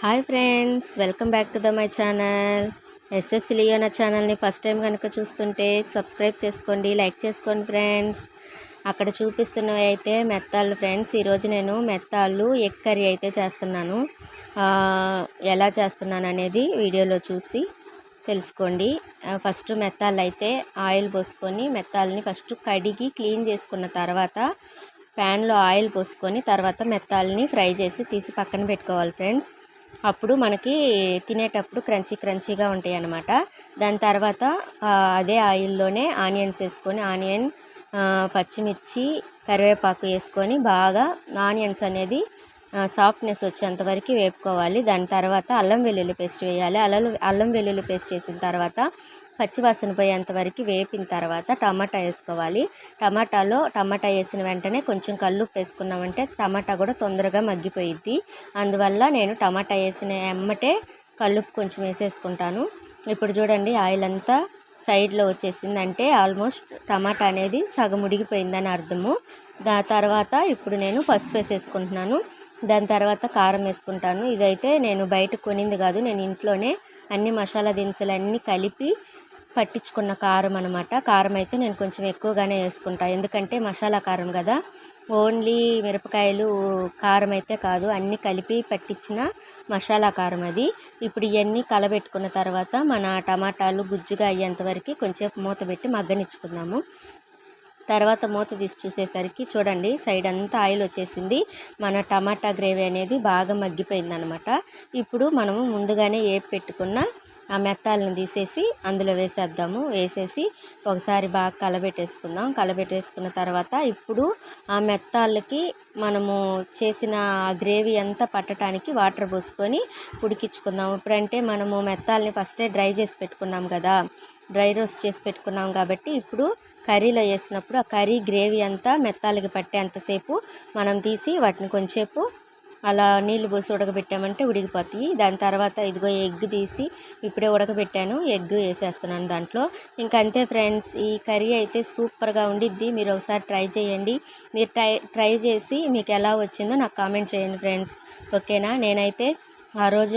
Hi friends, welcome back to my channel. SS Leona ఛానల్ని first time కనుక చూస్తుంటే subscribe చేసుకోండి, లైక్ చేసుకోండి ఫ్రెండ్స్. అక్కడ చూపిస్తున్నవి అయితే మెత్తాళ్ళు ఫ్రెండ్స్. ఈరోజు నేను మెత్తాళ్ళు ఎగ్ కర్రీ అయితే చేస్తున్నాను. ఎలా చేస్తున్నాను అనేది వీడియోలో చూసి తెలుసుకోండి. ఫస్ట్ మెత్తాళ్ళు అయితే ఆయిల్ పోసుకొని మెత్తాలని ఫస్ట్ కడిగి క్లీన్ చేసుకున్న తర్వాత ప్యాన్లో ఆయిల్ పోసుకొని తర్వాత మెత్తాలని ఫ్రై చేసి తీసి పక్కన పెట్టుకోవాలి ఫ్రెండ్స్. అప్పుడు మనకి తినేటప్పుడు క్రంచీగా ఉంటాయి అన్నమాట. దాని తర్వాత అదే ఆయిల్లోనే ఆనియన్స్ వేసుకొని పచ్చిమిర్చి కరివేపాకు వేసుకొని బాగా ఆనియన్స్ అనేది సాఫ్ట్నెస్ వచ్చేంత వరకు వేపుకోవాలి. దాని తర్వాత అల్లం వెల్లుల్లి పేస్ట్ వేయాలి. అల్లం వెల్లుల్లి పేస్ట్ వేసిన తర్వాత పచ్చివాసన పోయేంత వరకు వేపిన తర్వాత టమాటా వేసుకోవాలి. టమాటా వేసిన వెంటనే కొంచెం కల్లుప్పు వేసుకున్నామంటే టమాటా కూడా తొందరగా మగ్గిపోయిద్ది. అందువల్ల నేను టమాటా వేసిన ఎమ్మటే కల్లుప్పు కొంచెం వేసేసుకుంటాను. ఇప్పుడు చూడండి, ఆయిల్ అంతా సైడ్లో వచ్చేసింది, అంటే ఆల్మోస్ట్ టమాటా అనేది సగం ఉడికిపోయిందని అర్థము. తర్వాత ఇప్పుడు నేను పసుపు వేసేసుకుంటున్నాను. దాని తర్వాత కారం వేసుకుంటాను. ఇదైతే నేను బయట కొనింది కాదు, నేను ఇంట్లోనే అన్ని మసాలా దినుసులు అన్నీ కలిపి పట్టించుకున్న కారం అనమాట. కారం అయితే నేను కొంచెం ఎక్కువగానే వేసుకుంటాను, ఎందుకంటే మసాలా కారం కదా. ఓన్లీ మిరపకాయలు కారం అయితే కాదు, అన్నీ కలిపి పట్టించిన మసాలా కారం అది. ఇప్పుడు ఇవన్నీ కలబెట్టుకున్న తర్వాత మన టమాటాలు గుజ్జుగా అయ్యేంత వరకు కొంచెం మూత పెట్టి మగ్గనిచ్చుకుందాము. తర్వాత మూత తీసి చూసేసరికి చూడండి, సైడ్ అంతా ఆయిల్ వచ్చేసింది. మన టమాటా గ్రేవీ అనేది బాగా మగ్గిపోయింది అనమాట. ఇప్పుడు మనము ముందుగానే పెట్టుకున్న ఆ మెత్తాలను తీసేసి అందులో వేసేసి ఒకసారి బాగా కలబెట్టేసుకున్న తర్వాత ఇప్పుడు ఆ మెత్తాలకి మనము చేసిన గ్రేవీ అంతా పట్టడానికి వాటర్ పోసుకొని ఉడికించుకుందాం. ఇప్పుడంటే మనము మెత్తాలని ఫస్టే డ్రై చేసి పెట్టుకున్నాం కదా, డ్రై రోస్ట్ చేసి పెట్టుకున్నాం కాబట్టి ఇప్పుడు కర్రీలో వేసినప్పుడు ఆ కర్రీ గ్రేవీ అంతా మెత్తాలకి పట్టేంతసేపు మనం తీసి వాటిని కొంచెంసేపు అలా నీళ్ళు పోసి ఉడకబెట్టామంటే ఉడికిపోతాయి. దాని తర్వాత ఇదిగో ఎగ్ తీసి ఇప్పుడే ఉడకబెట్టాను, ఎగ్ వేసేస్తున్నాను దాంట్లో. ఇంకా అంతే ఫ్రెండ్స్, ఈ కర్రీ అయితే సూపర్గా ఉండిద్ది. మీరు ఒకసారి ట్రై చేయండి. మీరు ట్రై చేసి మీకు ఎలా వచ్చిందో నాకు కామెంట్ చేయండి ఫ్రెండ్స్, ఓకేనా. నేనైతే ఆ రోజు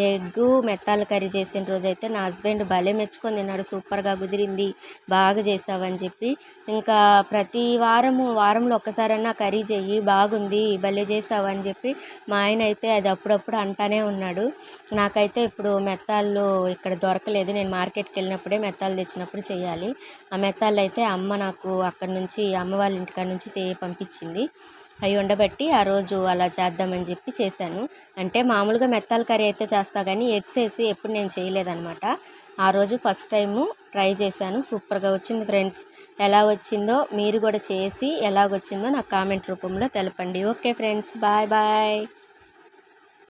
ఎగ్గు మెత్తాల కర్రీ చేసిన రోజు అయితే నా హస్బెండ్ భలే మెచ్చుకొని తిన్నాడు. సూపర్గా కుదిరింది, బాగా చేసావని చెప్పి. ఇంకా ప్రతి వారంలో ఒక్కసారన్నా కర్రీ చెయ్యి, బాగుంది, భలే చేసావు అని చెప్పి మా ఆయన అయితే అది అప్పుడప్పుడు అంటానే ఉన్నాడు. నాకైతే ఇప్పుడు మెత్తాళ్ళు ఇక్కడ దొరకలేదు, నేను మార్కెట్కి వెళ్ళినప్పుడే మెత్తాలు తెచ్చినప్పుడు చేయాలి. ఆ మెత్తాళ్ళు అయితే అమ్మ నాకు అక్కడి నుంచి అమ్మ వాళ్ళ ఇంటికాడ నుంచి పంపించింది. అవి ఉండబట్టి ఆ రోజు అలా చేద్దామని చెప్పి చేశాను. అంటే మామూలుగా మెత్తాల కర్రీ అయితే చేస్తా, కానీ ఎగ్స్ వేసి ఎప్పుడు నేను చేయలేదన్నమాట. ఆ రోజు ఫస్ట్ టైము ట్రై చేశాను, సూపర్గా వచ్చింది ఫ్రెండ్స్. ఎలా వచ్చిందో మీరు కూడా చేసి ఎలాగొచ్చిందో నాకు కామెంట్ రూపంలో తెలపండి. Okay friends, bye bye.